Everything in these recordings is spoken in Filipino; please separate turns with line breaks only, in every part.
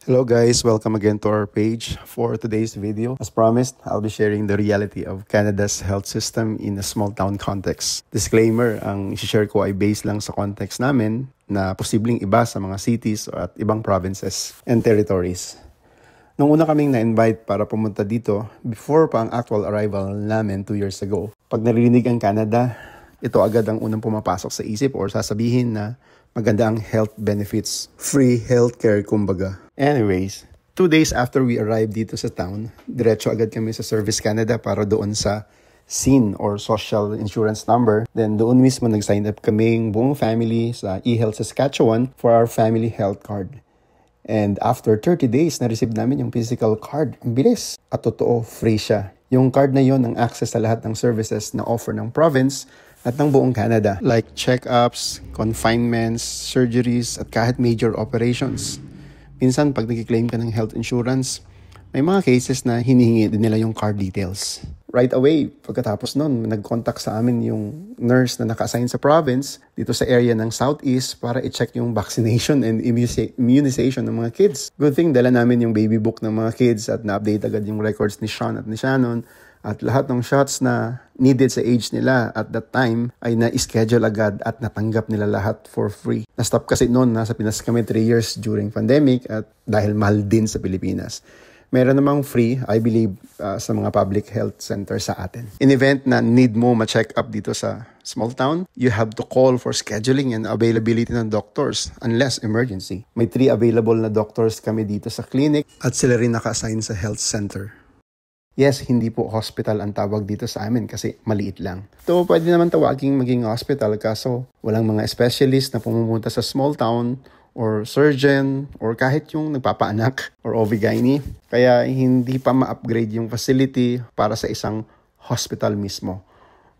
Hello guys, welcome again to our page. For today's video, as promised, I'll be sharing the reality of Canada's health system in a small town context. Disclaimer, ang i-share ko ay based lang sa context namin na posibleng iba sa mga cities at ibang provinces and territories. Nung una kaming na-invite para pumunta dito, before pa ang actual arrival namin 2 years ago, pag naririnig ang Canada, ito agad ang unang pumapasok sa isip or sasabihin na maganda ang health benefits, free healthcare kumbaga. Anyways, 2 days after we arrived dito sa town, diretso agad kami sa Service Canada para doon sa SIN or Social Insurance Number. Then doon mismo nag-sign up kaming buong family sa eHealth Saskatchewan for our family health card. And after 30 days, na-receive namin yung physical card. Ang bilis. At totoo, free siya. Yung card na yon ang access sa lahat ng services na offer ng province at ng buong Canada. Like check-ups, confinements, surgeries, at kahit major operations. Minsan, pag nag-claim ka ng health insurance, may mga cases na hinihingi din nila yung card details. Right away, pagkatapos nun, nag-contact sa amin yung nurse na naka-assign sa province dito sa area ng Southeast para i-check yung vaccination and immunization ng mga kids. Good thing, dala namin yung baby book ng mga kids at na-update agad yung records ni Sean at ni Shannon. At lahat ng shots na needed sa age nila at that time ay na-schedule agad at natanggap nila lahat for free. Na-stop kasi noon, nasa Pinas kami 3 years during pandemic at dahil mahal din sa Pilipinas. Meron namang free, I believe, sa mga public health center sa atin. In event na need mo ma-check up dito sa small town, you have to call for scheduling and availability ng doctors unless emergency. May 3 available na doctors kami dito sa clinic at sila rin naka-assign sa health center. Yes, hindi po hospital ang tawag dito sa amin kasi maliit lang. Ito pwede naman tawaging maging hospital kaso walang mga specialist na pumupunta sa small town or surgeon or kahit yung nagpapaanak or OB-GYN. Kaya hindi pa ma-upgrade yung facility para sa isang hospital mismo.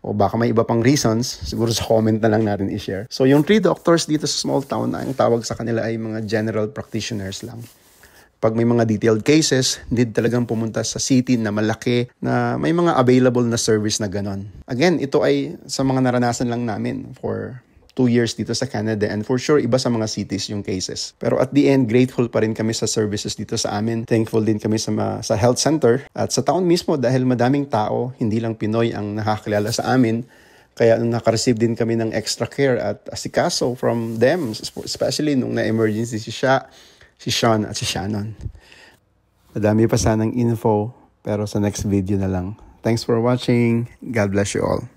O baka may iba pang reasons, siguro sa comment na lang natin i-share. So yung 3 doctors dito sa small town, ang tawag sa kanila ay mga general practitioners lang. Pag may mga detailed cases, need talagang pumunta sa city na malaki na may mga available na service na ganon. Again, ito ay sa mga naranasan lang namin for 2 years dito sa Canada and for sure iba sa mga cities yung cases. Pero at the end, grateful pa rin kami sa services dito sa amin. Thankful din kami sa health center at sa town mismo dahil madaming tao, hindi lang Pinoy ang nakakilala sa amin. Kaya nung naka-receive din kami ng extra care at asikaso from them, especially nung na-emergency si Sean at si Shannon. Madami pa sanang info pero sa next video na lang. Thanks for watching. God bless you all.